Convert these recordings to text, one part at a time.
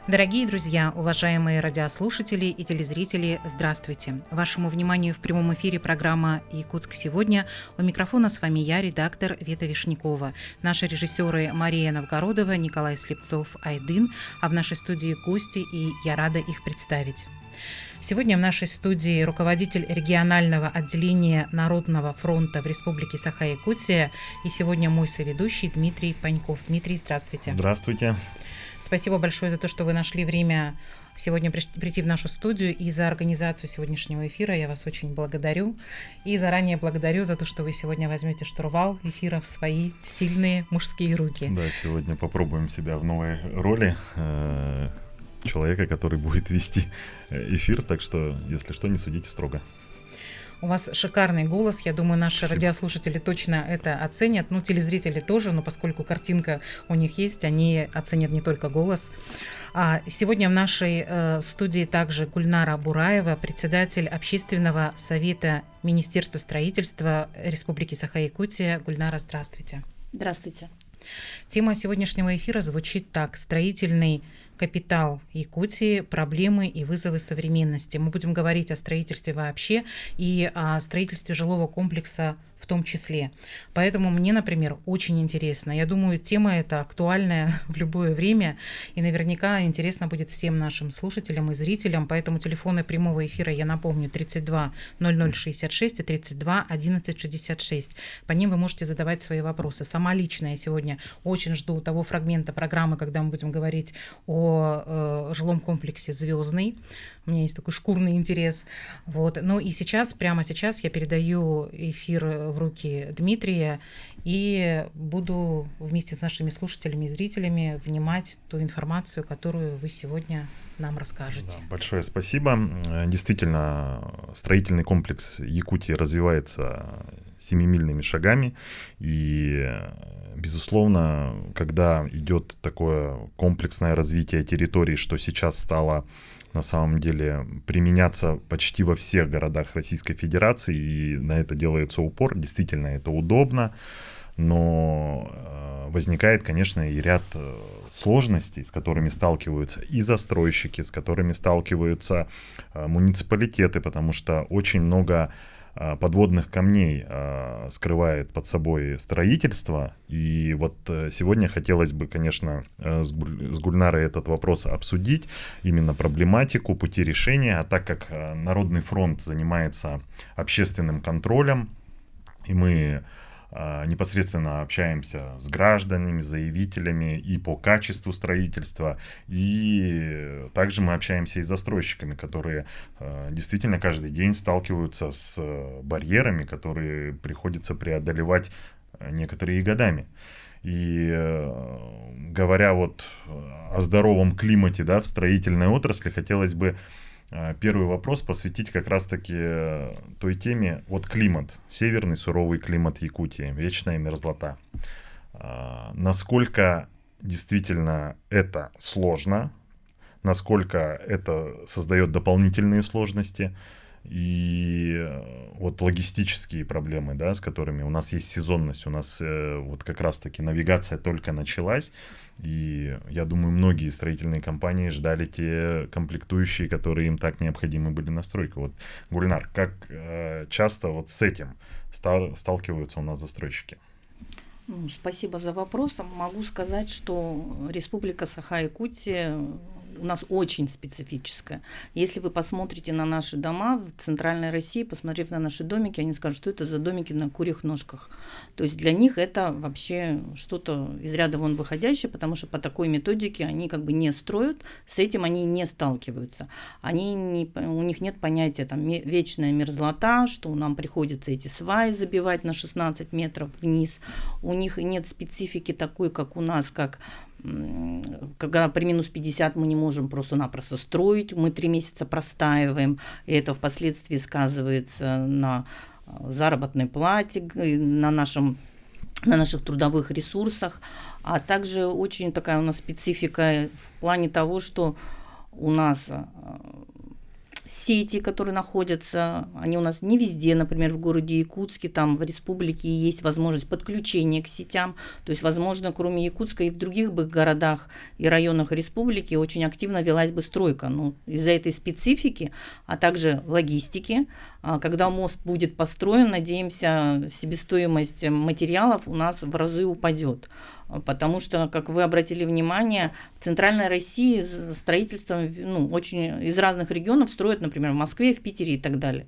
Дорогие друзья, уважаемые радиослушатели и телезрители, здравствуйте! Вашему вниманию в прямом эфире программа «Якутск сегодня». У микрофона с вами я, редактор Вета Вишнякова. Наши режиссеры Мария Новгородова, Николай Слепцов, Айдын, а в нашей студии гости, и я рада их представить. Сегодня в нашей студии руководитель регионального отделения Народного фронта в Республике Саха-Якутия, и сегодня мой соведущий Дмитрий Паньков. Дмитрий, здравствуйте. Здравствуйте. Спасибо большое за то, что вы нашли время сегодня прийти в нашу студию, и за организацию сегодняшнего эфира. Я вас очень благодарю. И заранее благодарю за то, что вы сегодня возьмете штурвал эфира в свои сильные мужские руки. Да, сегодня попробуем себя в новой роли человека, который будет вести эфир, так что, если что, не судите строго. У вас шикарный голос, я думаю, наши Спасибо. Радиослушатели точно это оценят, телезрители тоже, но поскольку картинка у них есть, они оценят не только голос. Сегодня в нашей студии также Гульнара Бураева, председатель Общественного совета Министерства строительства Республики Саха-Якутия. Гульнара, здравствуйте. Здравствуйте. Тема сегодняшнего эфира звучит так: строительный капитал Якутии, проблемы и вызовы современности. Мы будем говорить о строительстве вообще и о строительстве жилого комплекса в том числе. Поэтому мне, например, очень интересно. Я думаю, тема эта актуальная в любое время, и наверняка интересно будет всем нашим слушателям и зрителям. Поэтому телефоны прямого эфира, я напомню, 32 0066 и 32 11 66. По ним вы можете задавать свои вопросы. Сама лично я сегодня очень жду того фрагмента программы, когда мы будем говорить о жилом комплексе «Звездный». У меня есть такой шкурный интерес. Ну и прямо сейчас я передаю эфир в руки Дмитрия и буду вместе с нашими слушателями и зрителями внимать ту информацию, которую вы сегодня нам расскажете. Да, большое спасибо. Действительно, строительный комплекс Якутии развивается семимильными шагами, и, безусловно, когда идет такое комплексное развитие территорий, что сейчас стало на самом деле применяться почти во всех городах Российской Федерации, и на это делается упор, действительно это удобно, но возникает, конечно, и ряд сложностей, с которыми сталкиваются и застройщики, с которыми сталкиваются муниципалитеты, потому что очень много подводных камней скрывает под собой строительство. И вот сегодня хотелось бы, конечно, с Гульнарой этот вопрос обсудить, именно проблематику, пути решения. А так как Народный фронт занимается общественным контролем, и мы непосредственно общаемся с гражданами, заявителями и по качеству строительства, и также мы общаемся и с застройщиками, которые действительно каждый день сталкиваются с барьерами, которые приходится преодолевать некоторые годами. И говоря о здоровом климате, в строительной отрасли, хотелось бы первый вопрос посвятить как раз-таки той теме. Климат, северный суровый климат Якутии, вечная мерзлота. Насколько действительно это сложно, насколько это создает дополнительные сложности, и логистические проблемы, с которыми у нас есть сезонность, у нас как раз-таки навигация только началась, и я думаю, многие строительные компании ждали те комплектующие, которые им так необходимы были на стройку. Гульнар, как часто с этим сталкиваются у нас застройщики? Спасибо за вопрос. Могу сказать, что Республика Саха-Якутия у нас очень специфическая. Если вы посмотрите на наши дома в Центральной России, посмотрев на наши домики, они скажут, что это за домики на курьих ножках. То есть для них это вообще что-то из ряда вон выходящее, потому что по такой методике они не строят, с этим они не сталкиваются. У них нет понятия вечная мерзлота, что нам приходится эти сваи забивать на 16 метров вниз. У них нет специфики такой, как у нас, когда при минус 50 мы не можем просто-напросто строить, мы 3 месяца простаиваем, и это впоследствии сказывается на заработной плате, на наших трудовых ресурсах, а также очень такая у нас специфика в плане того, что у нас сети, которые находятся, они у нас не везде, например, в городе Якутске, там в республике есть возможность подключения к сетям, то есть, возможно, кроме Якутска и в других бы городах и районах республики очень активно велась бы стройка, но из-за этой специфики, а также логистики, когда мост будет построен, надеемся, себестоимость материалов у нас в разы упадет. Потому что, как вы обратили внимание, в Центральной России строительство очень из разных регионов строят, например, в Москве, в Питере и так далее.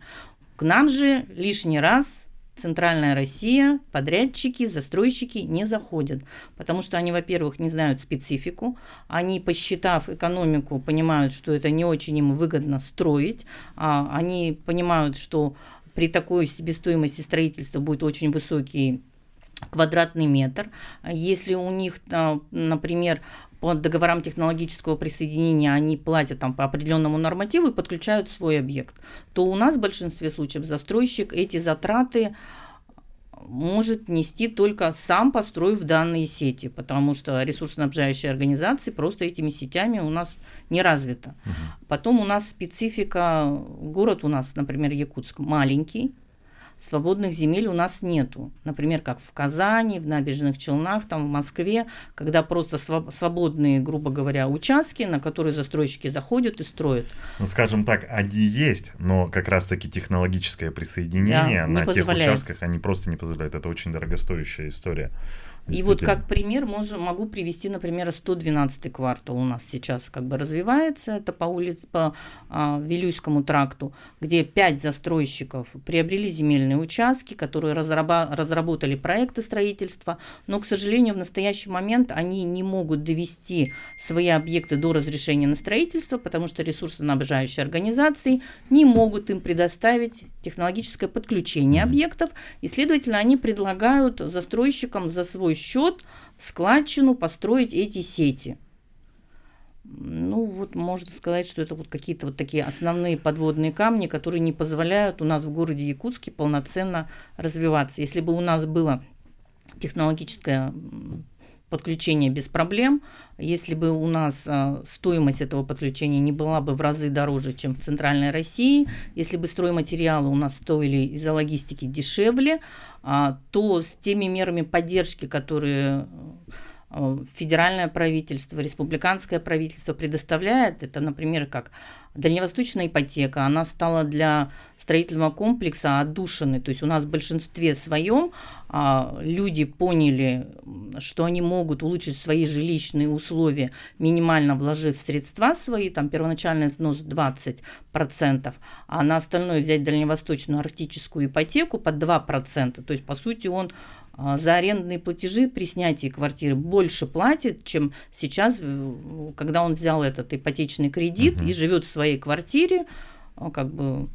К нам же лишний раз Центральная Россия, подрядчики, застройщики не заходят, потому что они, во-первых, не знают специфику, они, посчитав экономику, понимают, что это не очень им выгодно строить, они понимают, что при такой себестоимости строительства будет очень высокий квадратный метр. Если у них, например, по договорам технологического присоединения они платят там по определенному нормативу и подключают свой объект, то у нас в большинстве случаев застройщик эти затраты может нести только сам, построив данные сети, потому что ресурсоснабжающие организации просто этими сетями у нас не развита. Потом у нас специфика, город у нас, например, Якутск, маленький, свободных земель у нас нету. Например, как в Казани, в Набережных Челнах, там в Москве, когда просто свободные, грубо говоря, участки, на которые застройщики заходят и строят. Ну, скажем так, они есть, но как раз-таки технологическое присоединение на тех участках они просто не позволяют. Это очень дорогостоящая история. И вот как пример могу привести, например, 112-й квартал у нас сейчас как бы развивается, это по Вилюйскому тракту, где 5 застройщиков приобрели земельные участки, которые разработали проекты строительства, но, к сожалению, в настоящий момент они не могут довести свои объекты до разрешения на строительство, потому что ресурсоснабжающие организации не могут им предоставить технологическое подключение объектов, и, следовательно, они предлагают застройщикам за свой счет в складчину построить эти сети. Ну, вот можно сказать, что это вот какие-то вот такие основные подводные камни, которые не позволяют у нас в городе Якутске полноценно развиваться. Если бы у нас было технологическое подключение без проблем, если бы у нас стоимость этого подключения не была бы в разы дороже, чем в Центральной России, если бы стройматериалы у нас стоили из-за логистики дешевле, то с теми мерами поддержки, которые федеральное правительство, республиканское правительство предоставляет, это, например, как дальневосточная ипотека, она стала для строительного комплекса отдушиной, то есть у нас в большинстве своем люди поняли, что они могут улучшить свои жилищные условия, минимально вложив средства свои, там первоначальный взнос 20%, а на остальное взять дальневосточную арктическую ипотеку под 2%, то есть по сути он за арендные платежи при снятии квартиры больше платит, чем сейчас, когда он взял этот ипотечный кредит и живет в своей квартире, как бы,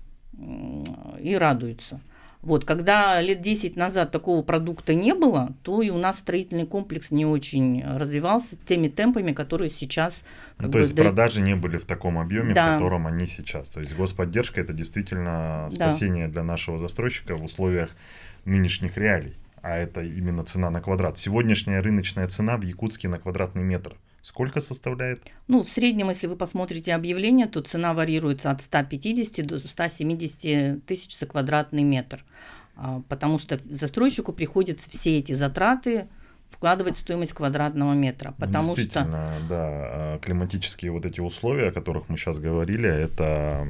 и радуется. Вот, когда лет 10 назад такого продукта не было, то и у нас строительный комплекс не очень развивался теми темпами, которые сейчас... То есть продажи не были в таком объеме, в котором они сейчас. То есть господдержка — это действительно спасение для нашего застройщика в условиях нынешних реалий. А это именно цена на квадрат. Сегодняшняя рыночная цена в Якутске на квадратный метр сколько составляет? Ну, в среднем, если вы посмотрите объявление, то цена варьируется от 150 до 170 тысяч за квадратный метр. Потому что застройщику приходится все эти затраты вкладывать в стоимость квадратного метра. Потому действительно, что... да, климатические вот эти условия, о которых мы сейчас говорили, это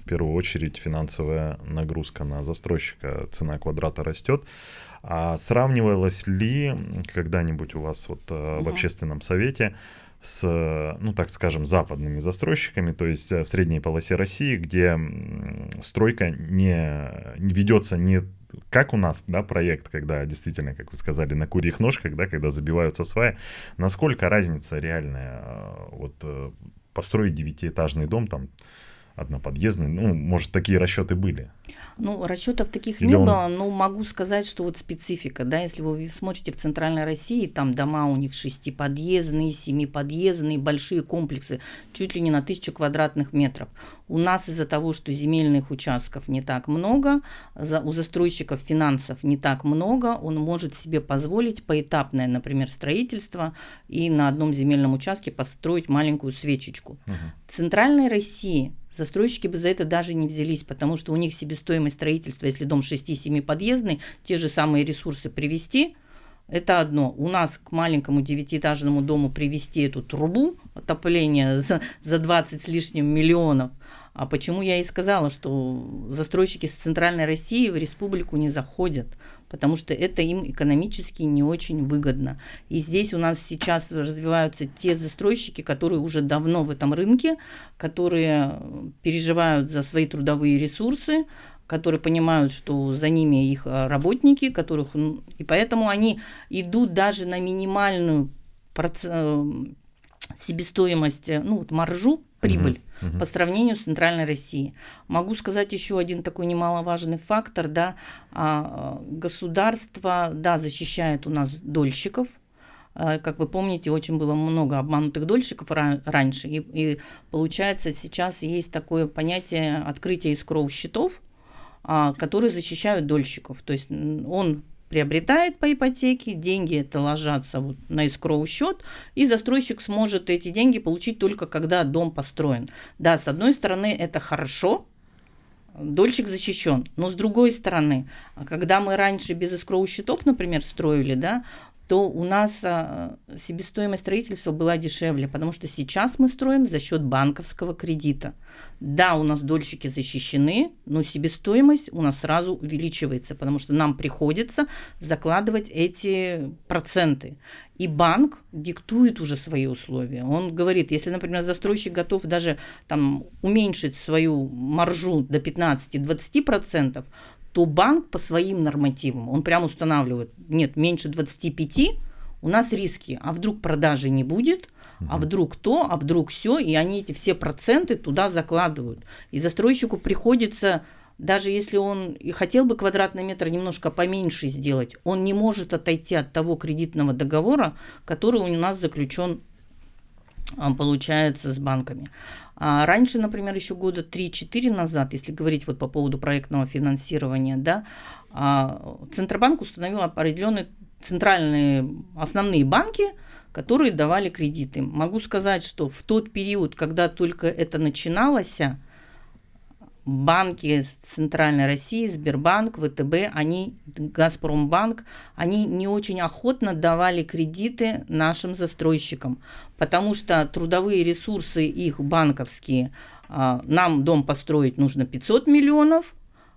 в первую очередь финансовая нагрузка на застройщика. Цена квадрата растет. А сравнивалось ли когда-нибудь у вас вот в общественном совете с, ну так скажем, западными застройщиками, то есть в средней полосе России, где стройка не ведется не как у нас, да, проект, когда действительно, как вы сказали, на курьих ножках, да, когда забиваются сваи, насколько разница реальная, вот построить 9-этажный дом, там, одноподъездный, ну, может, такие расчеты были? Ну, расчетов таких не было, но могу сказать, что вот специфика, да, если вы смотрите в Центральной России, там дома у них 6-подъездные, 7-подъездные, большие комплексы, чуть ли не на 1000 квадратных метров. У нас из-за того, что земельных участков не так много, у застройщиков финансов не так много, он может себе позволить поэтапное, например, строительство и на одном земельном участке построить маленькую свечечку. В Центральной России застройщики бы за это даже не взялись, потому что у них себестоимость строительства, если дом 6-7 подъездный, те же самые ресурсы привести, это одно. У нас к маленькому 9-этажному дому привести эту трубу отопления за 20 с лишним миллионов. А почему я и сказала, что застройщики с центральной России в республику не заходят, потому что это им экономически не очень выгодно. И здесь у нас сейчас развиваются те застройщики, которые уже давно в этом рынке, которые переживают за свои трудовые ресурсы, которые понимают, что за ними их работники, и поэтому они идут даже на минимальную себестоимость, маржу, прибыль по сравнению с центральной Россией. Могу сказать еще один такой немаловажный фактор, государство, защищает у нас дольщиков. Как вы помните, очень было много обманутых дольщиков раньше, и получается сейчас есть такое понятие открытия эскроу-счетов, которые защищают дольщиков. То есть он приобретает по ипотеке, деньги это ложатся на эскроу-счет, и застройщик сможет эти деньги получить только когда дом построен. Да, с одной стороны, это хорошо, дольщик защищен, но с другой стороны, когда мы раньше без эскроу-счетов, например, строили, то у нас себестоимость строительства была дешевле, потому что сейчас мы строим за счет банковского кредита. Да, у нас дольщики защищены, но себестоимость у нас сразу увеличивается, потому что нам приходится закладывать эти проценты. И банк диктует уже свои условия. Он говорит, если, например, застройщик готов даже уменьшить свою маржу до 15-20%, то банк по своим нормативам, он прямо устанавливает, нет, меньше 25, у нас риски, а вдруг продажи не будет, а вдруг то, а вдруг все, и они эти все проценты туда закладывают. И застройщику приходится, даже если он и хотел бы квадратный метр немножко поменьше сделать, он не может отойти от того кредитного договора, который у нас заключен, получается, с банками. А раньше, например, еще года 3-4 назад, если говорить по поводу проектного финансирования, Центробанк установил определенные центральные основные банки, которые давали кредиты. Могу сказать, что в тот период, когда только это начиналось, банки Центральной России, Сбербанк, ВТБ, Газпромбанк, они не очень охотно давали кредиты нашим застройщикам, потому что трудовые ресурсы их банковские, нам дом построить нужно 500 миллионов,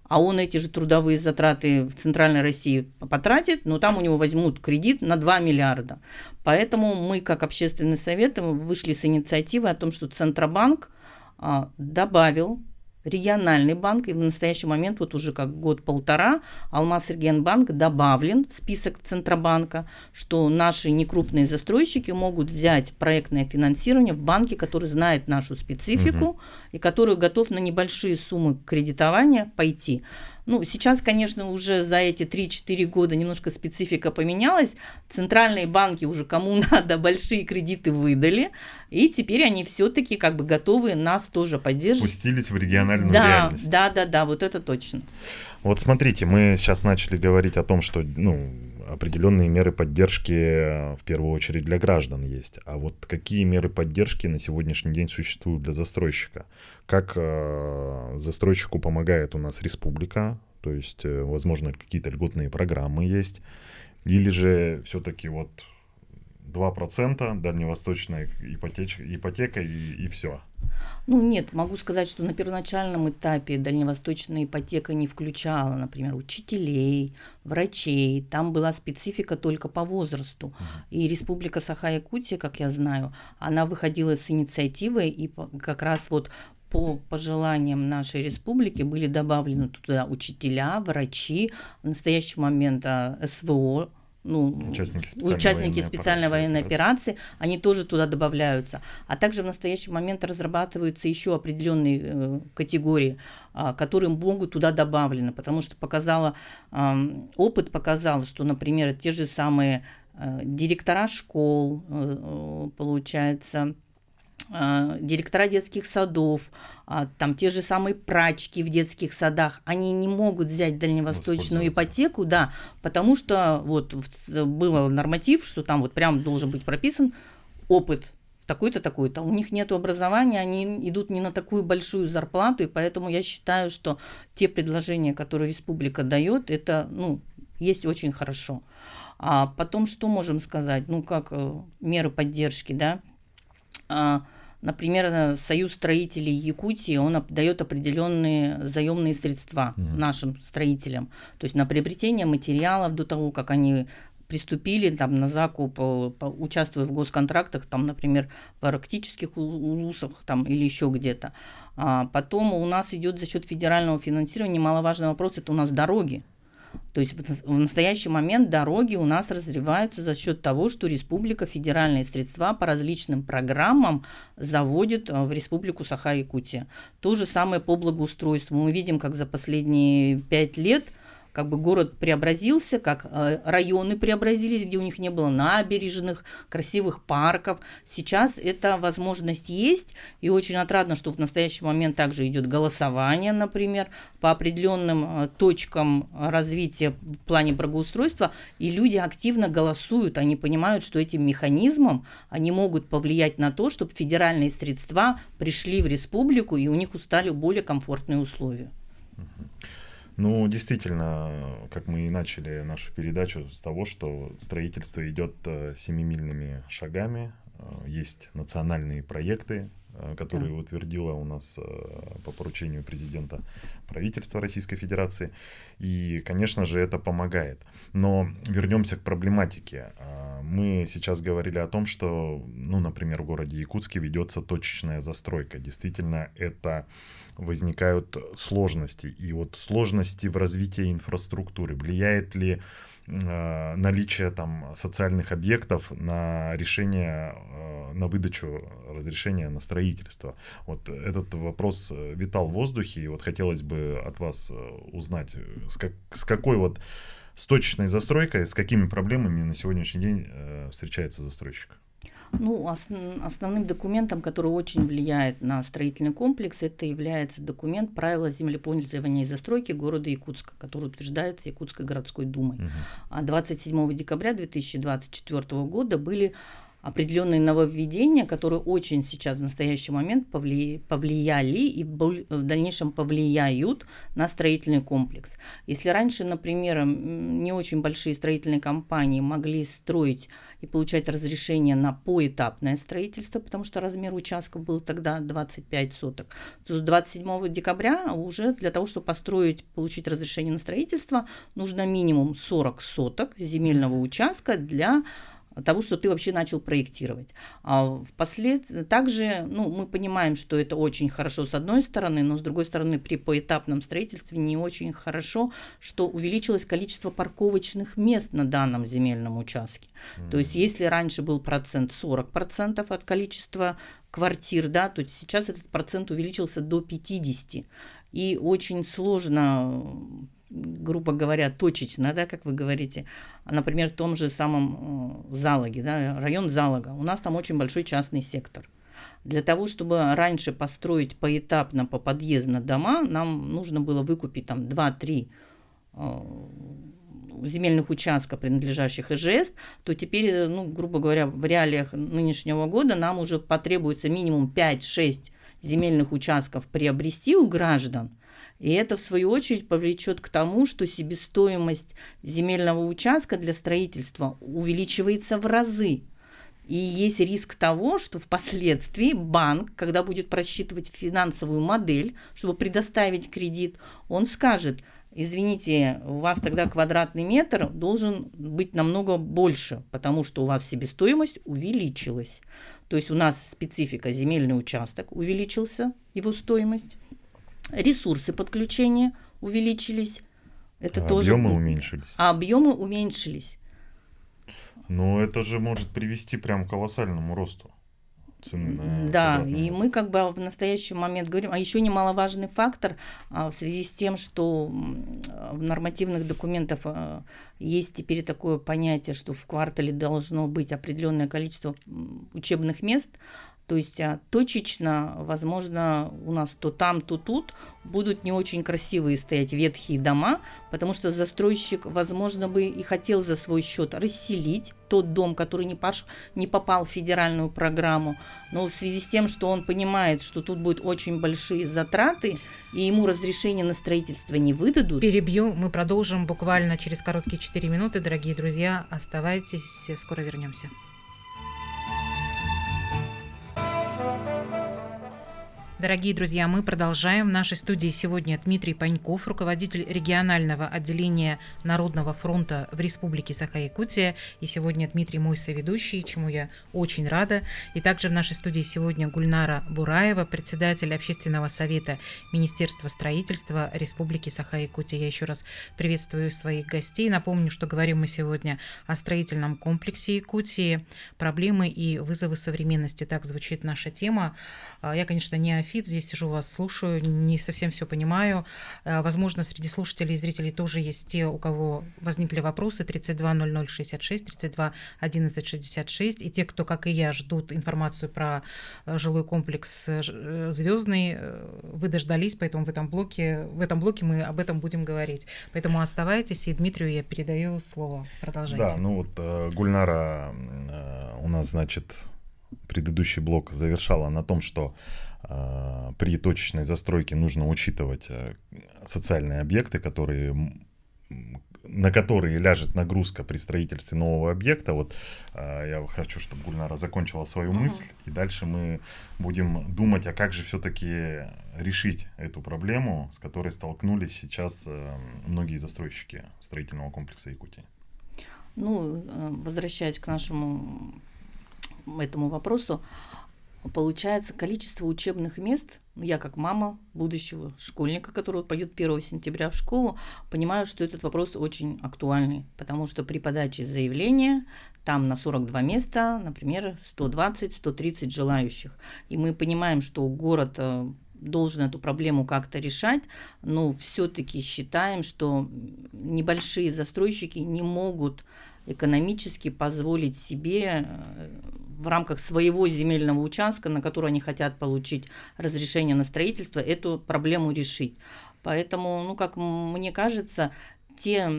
а он эти же трудовые затраты в Центральной России потратит, но там у него возьмут кредит на 2 миллиарда. Поэтому мы, как общественный совет, вышли с инициативой о том, что Центробанк добавил региональный банк, и в настоящий момент, уже как год-полтора, Алмаз-Регионбанк добавлен в список Центробанка, что наши некрупные застройщики могут взять проектное финансирование в банке, который знает нашу специфику и который готов на небольшие суммы кредитования пойти. Сейчас, конечно, уже за эти 3-4 года немножко специфика поменялась. Центральные банки уже кому надо большие кредиты выдали, и теперь они все-таки готовы нас тоже поддерживать. Спустились в региональную реальность. Да, вот это точно. Вот смотрите, мы сейчас начали говорить о том, что определенные меры поддержки в первую очередь для граждан есть. А вот какие меры поддержки на сегодняшний день существуют для застройщика? Как застройщику помогает у нас республика? То есть, возможно, какие-то льготные программы есть? Или же все-таки 2% дальневосточная ипотека и все? Нет, могу сказать, что на первоначальном этапе дальневосточная ипотека не включала, например, учителей, врачей. Там была специфика только по возрасту. И Республика Саха-Якутия, как я знаю, она выходила с инициативой, и как раз по пожеланиям нашей республики были добавлены туда учителя, врачи, в настоящий момент СВО, участники специальной военной операции, они тоже туда добавляются. А также в настоящий момент разрабатываются еще определенные категории, которые могут туда добавлены, потому что опыт показал, что, например, те же самые директора школ, получается, директора детских садов, там те же самые прачки в детских садах, они не могут взять дальневосточную ипотеку, потому что был норматив, что там прям должен быть прописан опыт такой-то, такой-то. У них нет образования, они идут не на такую большую зарплату, и поэтому я считаю, что те предложения, которые республика дает, это, есть очень хорошо. А потом что можем сказать? Как меры поддержки, да? Например, Союз строителей Якутии, он дает определенные заемные средства нашим строителям. То есть на приобретение материалов до того, как они приступили на закуп, участвуя в госконтрактах, например, в арктических улусах или еще где-то. Потом у нас идет за счет федерального финансирования немаловажный вопрос, это у нас дороги. То есть в настоящий момент дороги у нас развиваются за счет того, что республика федеральные средства по различным программам заводит в республику Саха-Якутия. То же самое по благоустройству. Мы видим, как за последние 5 лет город преобразился, как районы преобразились, где у них не было набережных, красивых парков. Сейчас эта возможность есть, и очень отрадно, что в настоящий момент также идет голосование, например, по определенным точкам развития в плане благоустройства, и люди активно голосуют, они понимают, что этим механизмом они могут повлиять на то, чтобы федеральные средства пришли в республику, и у них стали более комфортные условия. Действительно, как мы и начали нашу передачу с того, что строительство идет семимильными шагами. Есть национальные проекты, которые утвердило у нас по поручению президента правительства Российской Федерации. И, конечно же, это помогает. Но вернемся к проблематике. Мы сейчас говорили о том, что, например, в городе Якутске ведется точечная застройка. Действительно, это возникают сложности. И сложности в развитии инфраструктуры. Влияет ли наличие социальных объектов на решение, на выдачу разрешения на строительство? Этот вопрос витал в воздухе, и хотелось бы от вас узнать, с какой с точечной застройкой, с какими проблемами на сегодняшний день встречается застройщик? Основным документом, который очень влияет на строительный комплекс, это является документ «Правила землепользования и застройки города Якутска», который утверждается Якутской городской думой. 27 декабря 2024 года были определенные нововведения, которые очень сейчас в настоящий момент повлияли и в дальнейшем повлияют на строительный комплекс. Если раньше, например, не очень большие строительные компании могли строить и получать разрешение на поэтапное строительство, потому что размер участков был тогда 25 соток, то с 27 декабря уже для того, чтобы получить разрешение на строительство, нужно минимум 40 соток земельного участка для того, что ты вообще начал проектировать. А впоследствии также, мы понимаем, что это очень хорошо с одной стороны, но с другой стороны при поэтапном строительстве не очень хорошо, что увеличилось количество парковочных мест на данном земельном участке. То есть если раньше был 40% от количества квартир, то сейчас этот процент увеличился до 50%. И очень сложно, грубо говоря, точечно, как вы говорите, например, в том же самом Залаге, район Залага, у нас там очень большой частный сектор. Для того, чтобы раньше построить поэтапно по подъездно дома, нам нужно было выкупить 2-3 земельных участков, принадлежащих ИЖС, то теперь, грубо говоря, в реалиях нынешнего года нам уже потребуется минимум 5-6 земельных участков приобрести у граждан. И это, в свою очередь, повлечет к тому, что себестоимость земельного участка для строительства увеличивается в разы. И есть риск того, что впоследствии банк, когда будет просчитывать финансовую модель, чтобы предоставить кредит, он скажет: извините, у вас тогда квадратный метр должен быть намного больше, потому что у вас себестоимость увеличилась. То есть у нас специфика: земельный участок увеличился, его стоимость, ресурсы подключения увеличились. Это тоже... уменьшились. А объемы уменьшились. Но это же может привести прям к колоссальному росту цены на квадратный метр. И мы в настоящий момент говорим, а еще немаловажный фактор в связи с тем, что в нормативных документах есть теперь такое понятие, что в квартале должно быть определенное количество учебных мест, То есть точечно, возможно, у нас то там, то тут будут не очень красивые стоять ветхие дома, потому что застройщик, возможно, бы и хотел за свой счет расселить тот дом, который не попал в федеральную программу, но в связи с тем, что он понимает, что тут будут очень большие затраты, и ему разрешение на строительство не выдадут. Перебью, мы продолжим буквально через короткие 4 минуты. Дорогие друзья, оставайтесь, скоро вернемся. Дорогие друзья, мы продолжаем. В нашей студии сегодня Дмитрий Паньков, руководитель регионального отделения Народного фронта в Республике Саха-Якутия. И сегодня Дмитрий мой соведущий, чему я очень рада. И также в нашей студии сегодня Гульнара Бураева, председатель Общественного совета Министерства строительства Республики Саха-Якутия. Я еще раз приветствую своих гостей. Напомню, что говорим мы сегодня о строительном комплексе Якутии, проблемы и вызовы современности. Так звучит наша тема. Я, конечно, не здесь сижу, вас слушаю, не совсем все понимаю. Возможно, среди слушателей и зрителей тоже есть те, у кого возникли вопросы. 320066, 321166. И те, кто, как и я, ждут информацию про жилой комплекс Звездный, вы дождались, поэтому в этом блоке мы об этом будем говорить. Поэтому оставайтесь, и Дмитрию я передаю слово. Продолжайте. Да, ну вот Гульнара у нас, значит, предыдущий блок завершала на том, что при точечной застройке нужно учитывать социальные объекты, на которые ляжет нагрузка при строительстве нового объекта. Вот я хочу, чтобы Гульнара закончила свою мысль, и дальше мы будем думать, а как же все-таки решить эту проблему, с которой столкнулись сейчас многие застройщики строительного комплекса Якутии. Ну, возвращаясь к нашему этому вопросу, получается, количество учебных мест, я как мама будущего школьника, который пойдет 1 сентября в школу, понимаю, что этот вопрос очень актуальный, потому что при подаче заявления там на 42 места, например, 120-130 желающих. И мы понимаем, что город должен эту проблему как-то решать, но все-таки считаем, что небольшие застройщики не могут экономически позволить себе в рамках своего земельного участка, на который они хотят получить разрешение на строительство, эту проблему решить. Поэтому, как мне кажется, те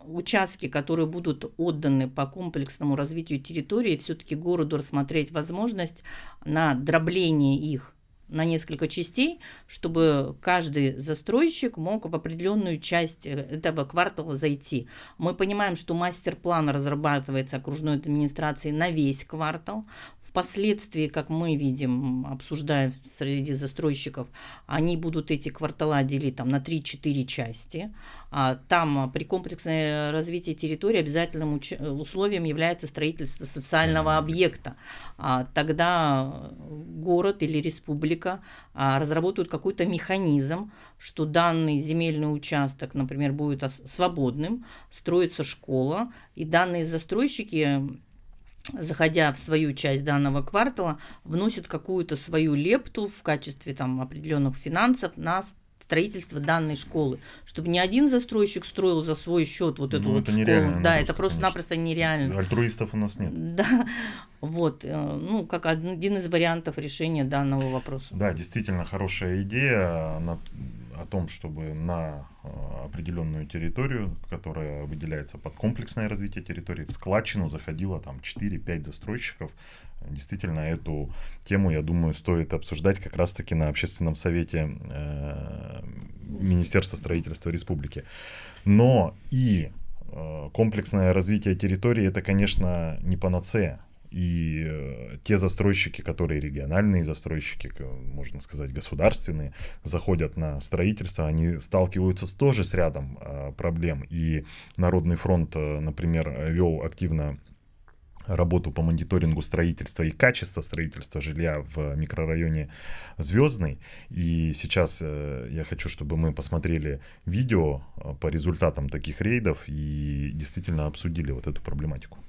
участки, которые будут отданы по комплексному развитию территории, все-таки городу рассмотреть возможность на дробление их на несколько частей, чтобы каждый застройщик мог в определенную часть этого квартала зайти. Мы понимаем, что мастер-план разрабатывается окружной администрацией на весь квартал. Впоследствии, как мы видим, обсуждая среди застройщиков, они будут эти квартала делить там, на 3-4 части. Там при комплексном развитии территории обязательным условием является строительство социального объекта. Тогда город или республика разработают какой-то механизм, что данный земельный участок, например, будет свободным, строится школа, и данные застройщики, заходя в свою часть данного квартала, вносят какую-то свою лепту в качестве определенных финансов на строительство данной школы, чтобы ни один застройщик строил за свой счет эту школу. Да, это просто-напросто нереально. Альтруистов у нас нет. Да, как один из вариантов решения данного вопроса. Да, действительно хорошая идея о том, чтобы на определенную территорию, которая выделяется под комплексное развитие территории, в складчину заходило 4-5 застройщиков. Действительно, эту тему, я думаю, стоит обсуждать как раз-таки на общественном совете Министерства строительства Республики. Но и комплексное развитие территории — это, конечно, не панацея. И те застройщики, которые региональные застройщики, можно сказать, государственные, заходят на строительство, они сталкиваются тоже с рядом проблем. И Народный фронт, например, вел активно работу по мониторингу строительства и качества строительства жилья в микрорайоне Звездный. И сейчас я хочу, чтобы мы посмотрели видео по результатам таких рейдов и действительно обсудили вот эту проблематику.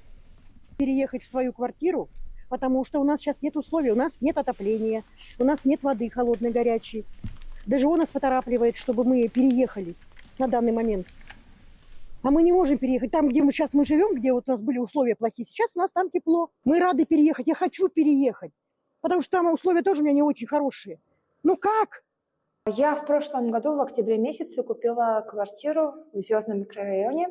Переехать в свою квартиру, потому что у нас сейчас нет условий, у нас нет отопления, у нас нет воды холодной, горячей. Даже он нас поторапливает, чтобы мы переехали на данный момент. А мы не можем переехать. Там, где мы живем, где у нас были условия плохие, сейчас у нас там тепло. Мы рады переехать, я хочу переехать. потому что там условия тоже у меня не очень хорошие. Ну как? Я в прошлом году, в октябре месяце, купила квартиру в Звездном микрорайоне.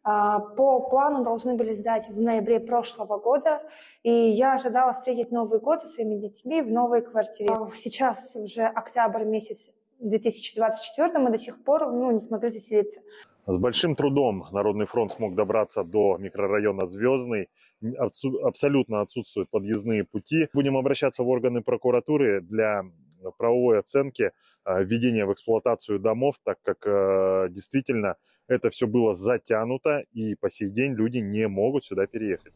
По плану должны были сдать в ноябре прошлого года, и я ожидала встретить Новый год со своими детьми в новой квартире. Сейчас уже октябрь месяц 2024, мы до сих пор не смогли заселиться. С большим трудом Народный фронт смог добраться до микрорайона Звездный. Абсолютно отсутствуют подъездные пути. Будем обращаться в органы прокуратуры для правовой оценки введения в эксплуатацию домов, так как действительно это все было затянуто, и по сей день люди не могут сюда переехать.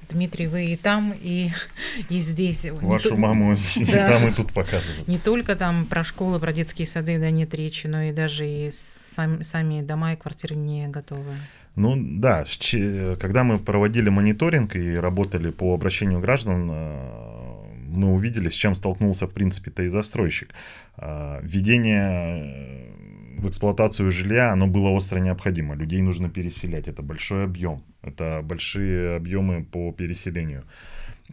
Дмитрий, вы и там, и здесь. Вашу маму и там, и тут показывают. Не только там про школы, про детские сады, да, нет речи, но и даже и сами дома и квартиры не готовы. Ну да, когда мы проводили мониторинг и работали по обращению граждан, мы увидели, с чем столкнулся, в принципе-то, и застройщик. Введение в эксплуатацию жилья, оно было остро необходимо. Людей нужно переселять. Это большой объем. Это большие объемы по переселению.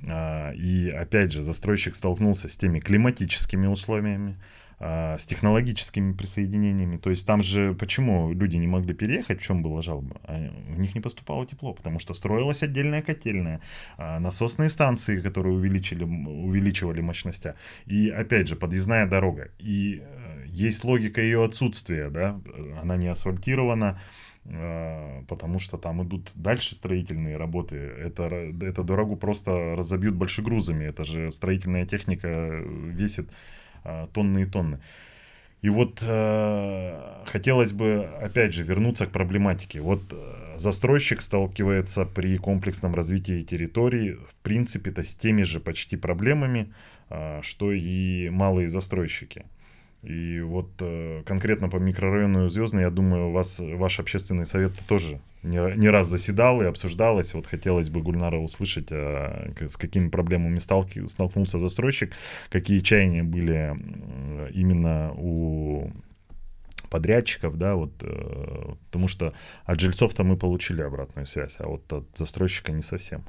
И опять же, застройщик столкнулся с теми климатическими условиями, с технологическими присоединениями. То есть там же почему люди не могли переехать, в чем была жалоба? У них не поступало тепло, потому что строилась отдельная котельная, насосные станции, которые увеличивали мощности. И опять же, подъездная дорога. И есть логика ее отсутствия, да? Она не асфальтирована, потому что там идут дальше строительные работы. Это дорогу просто разобьют большегрузами. Это же строительная техника весит тонны и тонны. И вот хотелось бы, опять же, вернуться к проблематике. Вот застройщик сталкивается при комплексном развитии территории, в принципе-то, с теми же почти проблемами, что и малые застройщики. И вот конкретно по микрорайону Звездный, я думаю, ваш общественный совет тоже не раз заседал и обсуждалось. Вот хотелось бы, Гульнара, услышать, с какими проблемами столкнулся застройщик, какие чаяния были именно у подрядчиков, да, вот, потому что от жильцов-то мы получили обратную связь, а вот от застройщика не совсем.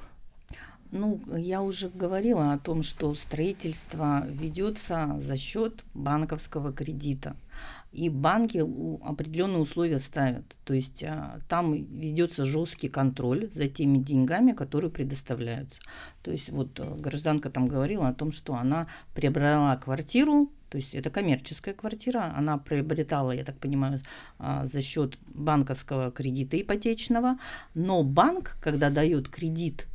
Ну, я уже говорила о том, что строительство ведется за счет банковского кредита. И банки определенные условия ставят. То есть там ведется жесткий контроль за теми деньгами, которые предоставляются. То есть вот гражданка там говорила о том, что она приобрела квартиру, то есть это коммерческая квартира, она приобретала, я так понимаю, за счет банковского кредита ипотечного, но банк, когда дает кредит,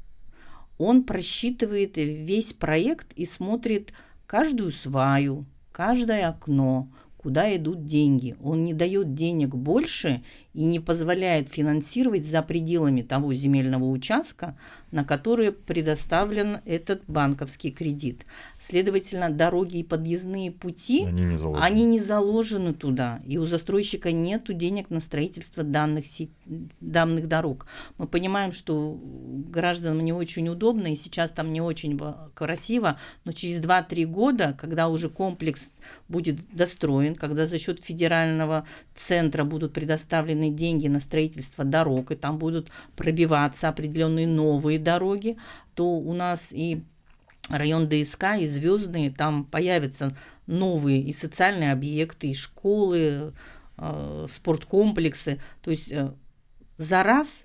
он просчитывает весь проект и смотрит каждую сваю, каждое окно, куда идут деньги. Он не дает денег больше и не позволяет финансировать за пределами того земельного участка, на который предоставлен этот банковский кредит. Следовательно, дороги и подъездные пути, они не заложены туда. И у застройщика нет денег на строительство данных дорог. Мы понимаем, что гражданам не очень удобно, и сейчас там не очень красиво, но через 2-3 года, когда уже комплекс будет достроен, когда за счет федерального центра будут предоставлены деньги на строительство дорог, и там будут пробиваться определенные новые дороги, то у нас и район ДСК, и Звездные, там появятся новые и социальные объекты, и школы, спорткомплексы. То есть за раз,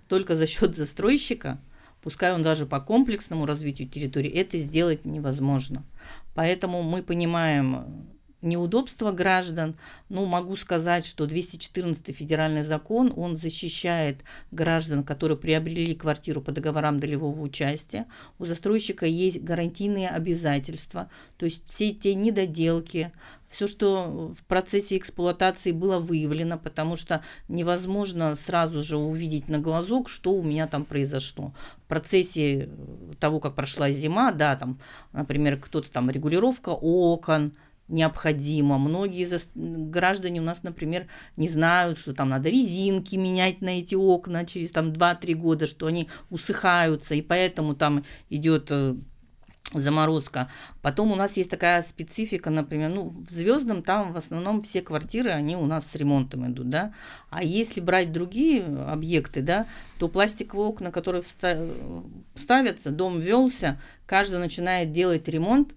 только за счет застройщика, пускай он даже по комплексному развитию территории, это сделать невозможно. Поэтому мы понимаем неудобства граждан. Ну, могу сказать, что 214 федеральный закон, он защищает граждан, которые приобрели квартиру по договорам долевого участия. У застройщика есть гарантийные обязательства, то есть все те недоделки, все, что в процессе эксплуатации было выявлено, потому что невозможно сразу же увидеть на глазок, что у меня там произошло. В процессе того, как прошла зима, да, там, например, кто-то там регулировка окон, необходимо. Многие граждане у нас, например, не знают, что там надо резинки менять на эти окна через там 2-3 года, что они усыхаются, и поэтому там идет заморозка. Потом у нас есть такая специфика, например, ну, в Звездном там в основном все квартиры, они у нас с ремонтом идут, да. А если брать другие объекты, да, то пластиковые окна, которые ставятся, дом ввелся, каждый начинает делать ремонт,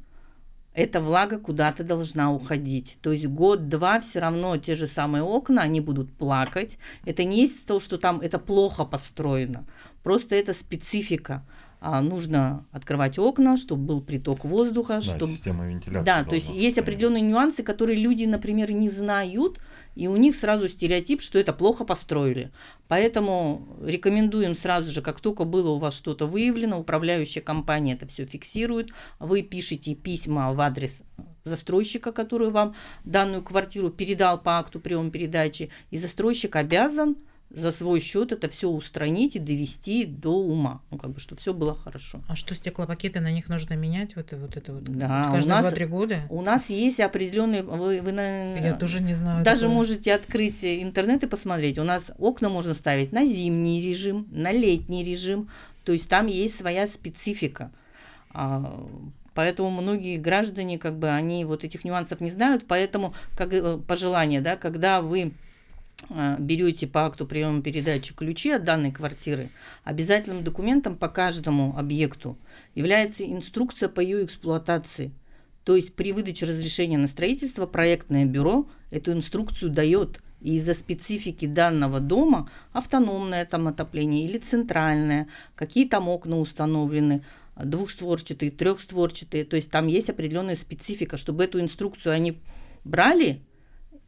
эта влага куда-то должна уходить. То есть год-два все равно те же самые окна, они будут плакать. Это не есть то, что там это плохо построено. Просто это специфика. Нужно открывать окна, чтобы был приток воздуха. Да, чтобы... система вентиляции. Да, то есть есть определенные нюансы, которые люди, например, не знают, и у них сразу стереотип, что это плохо построили. Поэтому рекомендуем сразу же, как только было у вас что-то выявлено, управляющая компания это все фиксирует, вы пишете письма в адрес застройщика, который вам данную квартиру передал по акту приема-передачи, и застройщик обязан за свой счет это все устранить и довести до ума, ну как бы, чтобы все было хорошо. А что стеклопакеты, на них нужно менять вот это вот да, каждые 2-3 года? У нас есть определенные, вы Я тоже не знаю. Даже такого. можете открыть интернет и посмотреть. У нас окна можно ставить на зимний режим, на летний режим, то есть там есть своя специфика. Поэтому многие граждане, как бы, они вот этих нюансов не знают, поэтому как пожелание, да, когда вы берете по акту приема передачи ключи от данной квартиры, обязательным документом по каждому объекту является инструкция по ее эксплуатации. То есть при выдаче разрешения на строительство проектное бюро эту инструкцию дает. И из-за специфики данного дома автономное там отопление или центральное, какие там окна установлены, двухстворчатые, трехстворчатые. То есть там есть определенная специфика, чтобы эту инструкцию они брали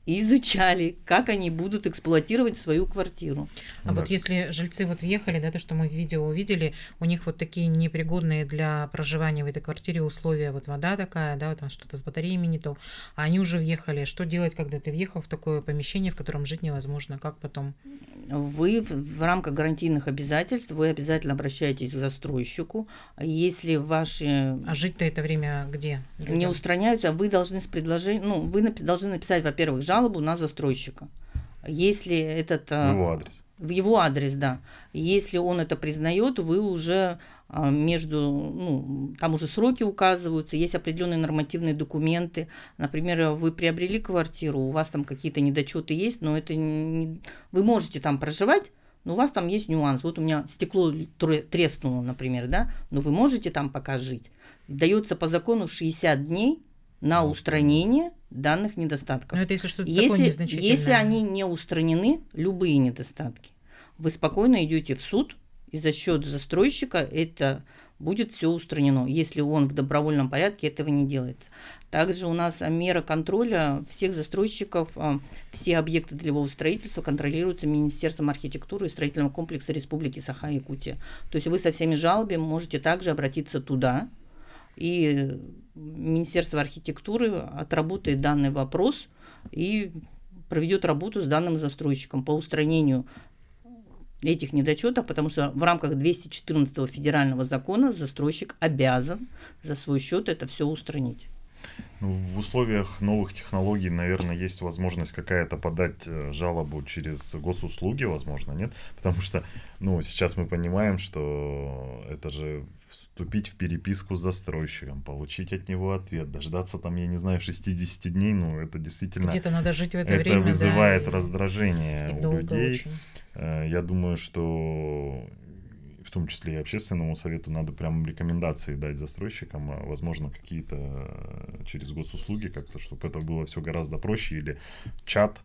и изучали, как они будут эксплуатировать свою квартиру. А вот если жильцы вот въехали, да, то, что мы в видео увидели, у них вот такие непригодные для проживания в этой квартире условия, вот вода такая, да, вот там что-то с батареями не то, а они уже въехали. Что делать, когда ты въехал в такое помещение, в котором жить невозможно? Как потом? Вы в рамках гарантийных обязательств, вы обязательно обращаетесь к застройщику. Если ваши... А жить-то это время где? Не устраняются, вы должны с предложением... Ну, вы должны написать, во-первых, жалобу на застройщика. Если этот... Его адрес. В его адрес, да. Если он это признает, вы уже там уже сроки указываются, есть определенные нормативные документы. Например, вы приобрели квартиру, у вас там какие-то недочеты есть, но это не... Вы можете там проживать, но у вас там есть нюанс. Вот у меня стекло треснуло, например, да, но вы можете там пока жить. Дается по закону 60 дней на устранение данных недостатков. Но это если что-то такое незначительное. Если они не устранены, любые недостатки, вы спокойно идете в суд, и за счет застройщика это будет все устранено, если он в добровольном порядке этого не делается. Также у нас мера контроля всех застройщиков, все объекты долевого строительства контролируются Министерством архитектуры и строительного комплекса Республики Саха-Якутия. То есть вы со всеми жалобами можете также обратиться туда, и Министерство архитектуры отработает данный вопрос и проведет работу с данным застройщиком по устранению этих недочетов, потому что в рамках 214 федерального закона застройщик обязан за свой счет это все устранить. Ну, в условиях новых технологий, наверное, есть возможность какая-то подать жалобу через госуслуги, возможно, нет? Потому что, сейчас мы понимаем, что это же вступить в переписку с застройщиком, получить от него ответ, дождаться там, я не знаю, 60 дней, это действительно... Где-то надо жить в это время, это вызывает раздражение и у людей. Очень. Я думаю, что в том числе и общественному совету надо прям рекомендации дать застройщикам, возможно, какие-то через госуслуги как-то, чтобы это было все гораздо проще, или чат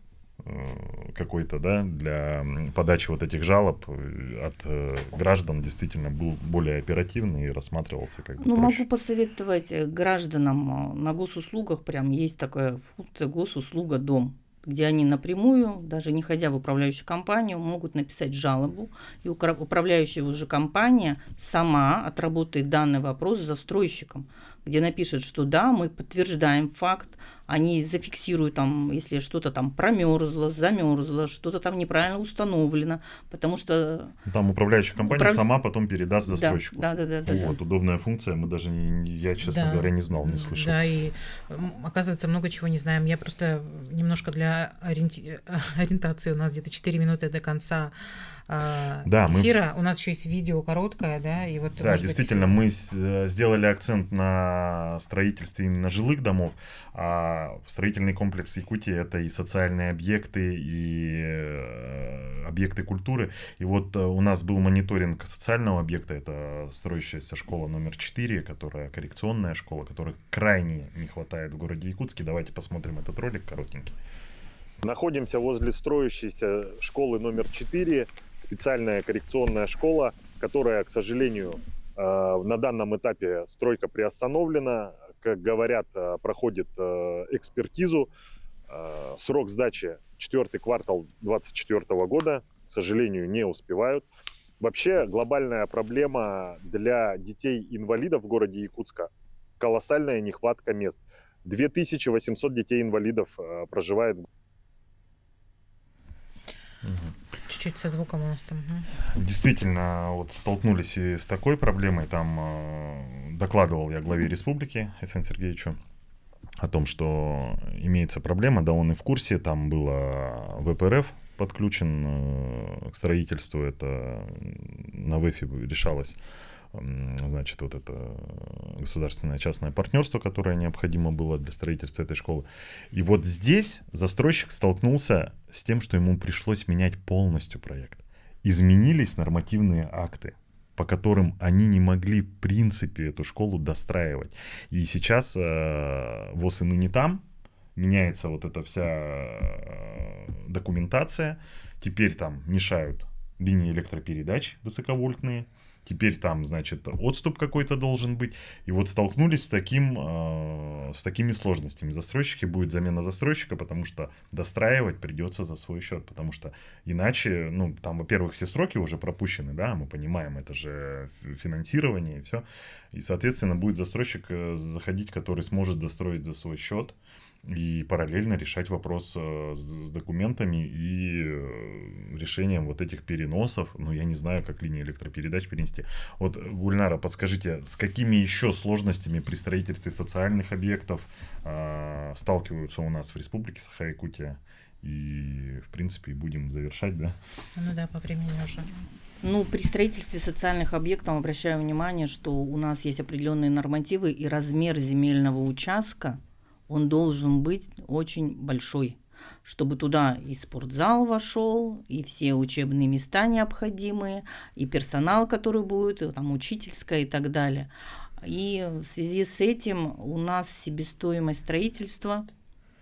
какой-то, да, для подачи вот этих жалоб от граждан действительно был более оперативный и рассматривался как бы проще. Могу посоветовать гражданам на госуслугах, прям есть такая функция госуслуга «Дом», где они напрямую, даже не ходя в управляющую компанию, могут написать жалобу, и управляющая уже компания сама отработает данный вопрос с застройщиком, где напишет, что да, мы подтверждаем факт, они зафиксируют там, если что-то там промерзло, замерзло, что-то там неправильно установлено, потому что... Там управляющая компания сама потом передаст застройщику. Да. Вот, удобная функция, мы даже, я, честно говоря, не знал, не слышал. Да, и оказывается, много чего не знаем. Я просто немножко для ориентации, у нас где-то 4 минуты до конца Да, эфира. У нас еще есть видео короткое, да, и вот. Да, действительно, мы сделали акцент на строительстве именно жилых домов, а строительный комплекс Якутии — это и социальные объекты, и объекты культуры. И вот у нас был мониторинг социального объекта, это строящаяся школа номер 4, которая коррекционная школа, которой крайне не хватает в городе Якутске. Давайте посмотрим этот ролик коротенький. Находимся возле строящейся школы номер 4, специальная коррекционная школа, которая, к сожалению, на данном этапе стройка приостановлена. Как говорят, проходит экспертизу. Срок сдачи 4-й квартал 2024 года. К сожалению, не успевают. Вообще глобальная проблема для детей-инвалидов в городе Якутска – колоссальная нехватка мест. 2800 детей-инвалидов проживает. Чуть-чуть со звуком у нас там. Действительно, вот столкнулись и с такой проблемой. Там докладывал я главе республики Айсену Сергеевичу о том, что имеется проблема, да, он и в курсе. Там было ВПРФ подключен к строительству, это на ВЭФе решалось, значит, вот это государственное частное партнерство, которое необходимо было для строительства этой школы. И вот здесь застройщик столкнулся с тем, что ему пришлось менять полностью проект. Изменились нормативные акты, по которым они не могли в принципе эту школу достраивать. И сейчас ВОС и ныне там, меняется вот эта вся документация, теперь там мешают линии электропередач высоковольтные, теперь там, значит, отступ какой-то должен быть. И вот столкнулись с такими сложностями. Застройщики, будет замена застройщика, потому что достраивать придется за свой счет, потому что иначе, ну, там, во-первых, все сроки уже пропущены, да, мы понимаем, это же финансирование и все. И, соответственно, будет застройщик заходить, который сможет достроить за свой счет и параллельно решать вопрос с документами и решением вот этих переносов. Ну, я не знаю, как линии электропередач перенести. Вот, Гульнара, подскажите, с какими еще сложностями при строительстве социальных объектов сталкиваются у нас в Республике Саха-Якутия? И, в принципе, будем завершать, да? Ну да, по времени уже. Ну, при строительстве социальных объектов обращаю внимание, что у нас есть определенные нормативы, и размер земельного участка он должен быть очень большой, чтобы туда и спортзал вошел, и все учебные места необходимые, и персонал, который будет, и там учительская и так далее. И в связи с этим у нас себестоимость строительства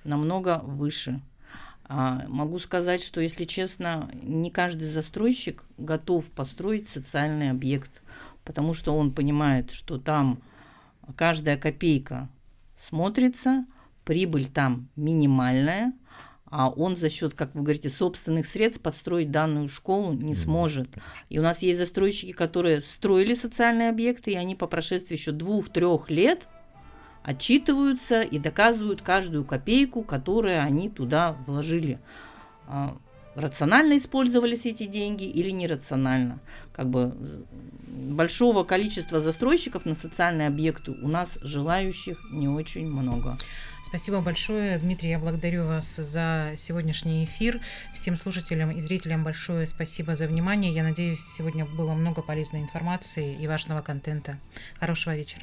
намного выше. Могу сказать, что, если честно, не каждый застройщик готов построить социальный объект, потому что он понимает, что там каждая копейка смотрится, прибыль там минимальная, а он за счет, как вы говорите, собственных средств построить данную школу не сможет. И у нас есть застройщики, которые строили социальные объекты, и они по прошествии еще 2-3 лет отчитываются и доказывают каждую копейку, которую они туда вложили. Рационально использовались эти деньги или нерационально. Как бы большого количества застройщиков на социальные объекты у нас желающих не очень много. Спасибо большое, Дмитрий, я благодарю вас за сегодняшний эфир. Всем слушателям и зрителям большое спасибо за внимание. Я надеюсь, сегодня было много полезной информации и важного контента. Хорошего вечера.